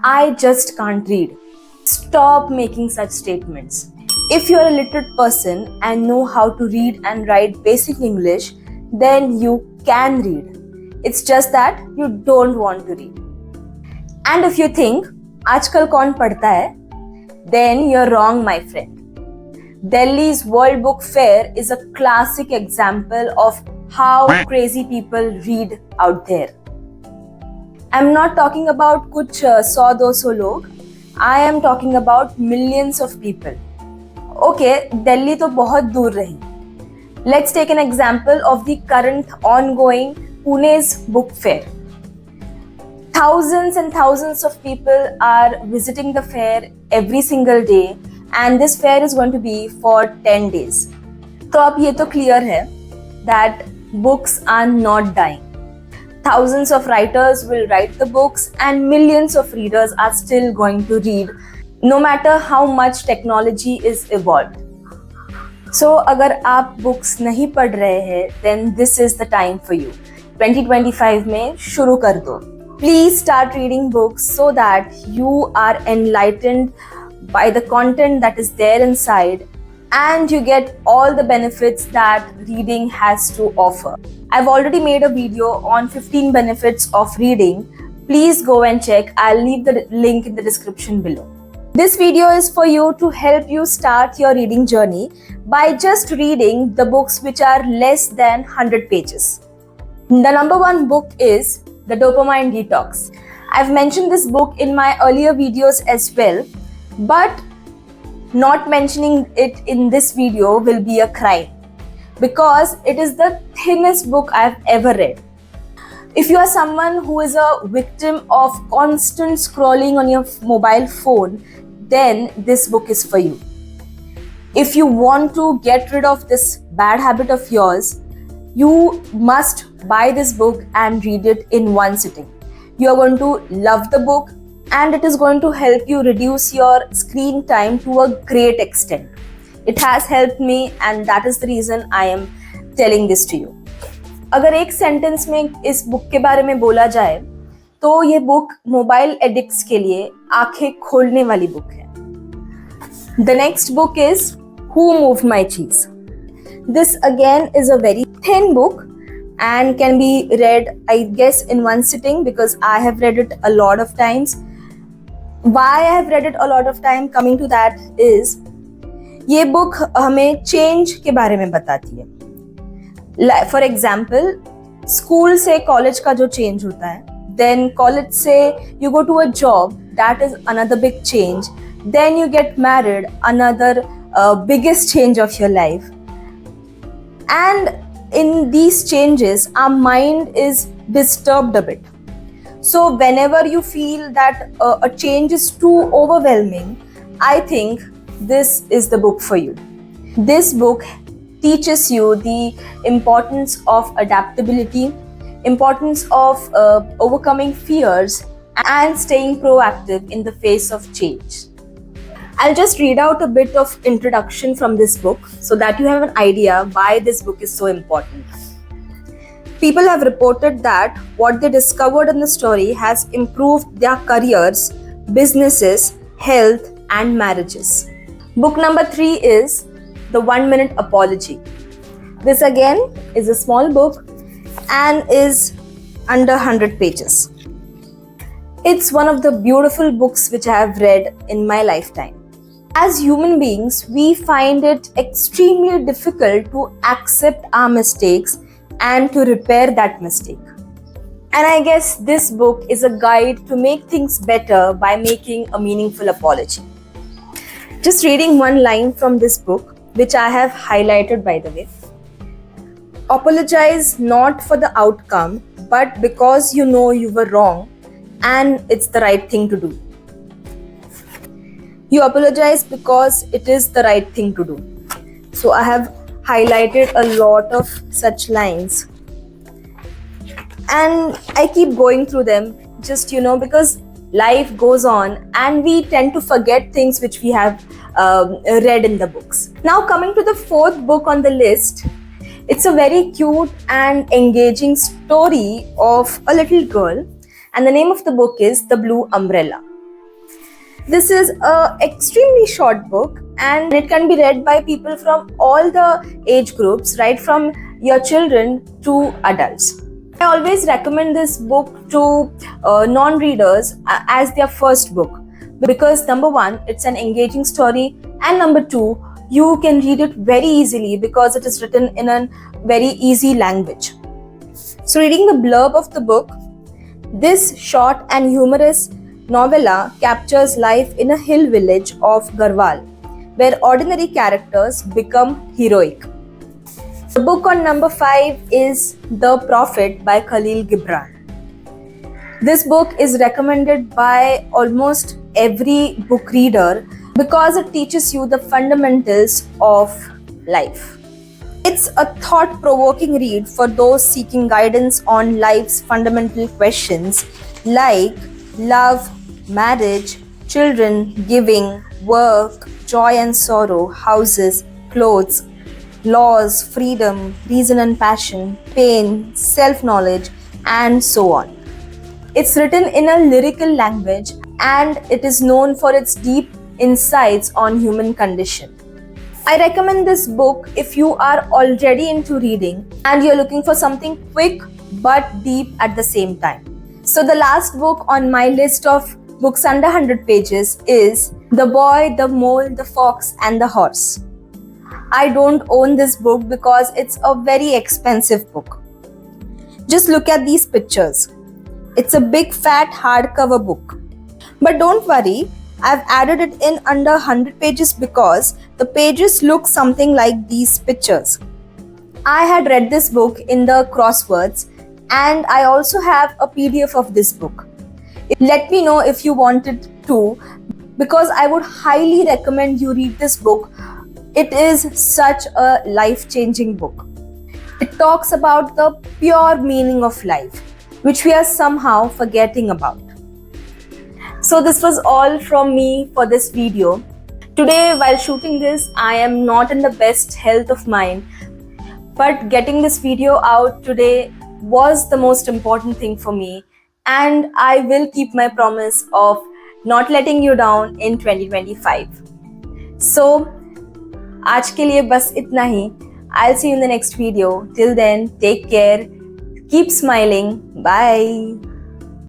I just can't read. Stop making such statements. If you're a literate person and know how to read and write basic English, then you can read. It's just that you don't want to read. And if you think, आजकल कौन पढ़ता है? Then you're wrong, my friend. Delhi's World Book Fair is a classic example of how crazy people read out there. I'm not talking about कुछ 100-200 लोग. I am talking about millions of people. Okay, Delhi तो बहुत दूर रही. Let's take an example of the current ongoing Pune's book fair. Thousands and thousands of people are visiting the fair every single day, and this fair is going to be for 10 days. तो अब ये तो clear है that books are not dying. Thousands of writers will write the books and millions of readers are still going to read no matter how much technology is evolved. So अगर आप books नहीं पढ़ रहे हैं then this is the time for you. 2025 में शुरू कर दो. Please start reading books so that you are enlightened by the content that is there inside and you get all the benefits that reading has to offer. I've already made a video on 15 benefits of reading. Please go and check. I'll leave the link in the description below. This video is for you to help you start your reading journey by just reading the books which are less than 100 pages. The number one book is The Dopamine Detox. I've mentioned this book in my earlier videos as well, but not mentioning it in this video will be a crime because it is the thinnest book I've ever read. If you are someone who is a victim of constant scrolling on your mobile phone, then this book is for you. If you want to get rid of this bad habit of yours, you must buy this book and read it in one sitting. You are going to love the book and it is going to help you reduce your screen time to a great extent. It has helped me and that is the reason I am telling this to you. अगर एक sentence में इस book के बारे में बोला जाए तो ये बुक मोबाइल एडिक्ट्स के लिए आंखें खोलने वाली बुक है. The next book is Who Moved My Cheese. This again is a very thin book and can be read, I guess, in one sitting because I have read it a lot of times. Why I have read it a lot of time, coming to that, is ये book हमें change के बारे में बताती है. For example, school से college का जो चेंज होता है, देन कॉलेज से you go to a job, that is another big change, then you get married, another biggest change of your life. And in these changes, our mind is disturbed a bit. So whenever you feel that a change is too overwhelming, I think this is the book for you. This book teaches you the importance of adaptability, importance of overcoming fears, and staying proactive in the face of change. I'll just read out a bit of introduction from this book so that you have an idea why this book is so important. People have reported that what they discovered in the story has improved their careers, businesses, health, and marriages. Book number 3 is The 1 Minute Apology. This again is a small book and is under 100 pages. It's one of the beautiful books which I have read in my lifetime. As human beings, we find it extremely difficult to accept our mistakes and to repair that mistake. And I guess this book is a guide to make things better by making a meaningful apology. Just reading one line from this book, which I have highlighted by the way. Apologize not for the outcome, but because you know you were wrong and it's the right thing to do. You apologize because it is the right thing to do. So I have highlighted a lot of such lines and I keep going through them just because life goes on and we tend to forget things which we have read in the books. Now coming to the 4th book on the list, it's a very cute and engaging story of a little girl and the name of the book is The Blue Umbrella. This is a extremely short book and it can be read by people from all the age groups, right from your children to adults. I always recommend this book to non-readers as their first book because number one, it's an engaging story, and number two, you can read it very easily because it is written in a very easy language. So reading the blurb of the book, this short and humorous novella captures life in a hill village of Garhwal, where ordinary characters become heroic. The book on number 5 is The Prophet by Khalil Gibran. This book is recommended by almost every book reader because it teaches you the fundamentals of life. It's a thought-provoking read for those seeking guidance on life's fundamental questions like love, marriage, children, giving, work, joy and sorrow, houses, clothes, laws, freedom, reason and passion, pain, self-knowledge, and so on. It's written in a lyrical language and it is known for its deep insights on human condition. I recommend this book if you are already into reading and you're looking for something quick but deep at the same time. So the last book on my list of books under 100 pages is The Boy, the Mole, the Fox and the Horse. I don't own this book because it's a very expensive book. Just look at these pictures. It's a big fat hardcover book. But don't worry, I've added it in under 100 pages because the pages look something like these pictures. I had read this book in the crosswords and I also have a PDF of this book. Let me know if you want it too because I would highly recommend you read this book. It is such a life-changing book. It talks about the pure meaning of life, which we are somehow forgetting about. So this was all from me for this video. Today, while shooting this, I am not in the best health of mind, but getting this video out today was the most important thing for me, and I will keep my promise of not letting you down in 2025. So, आज के लिए बस इतना ही. I'll see you in the next video. Till then, take care. Keep smiling. Bye.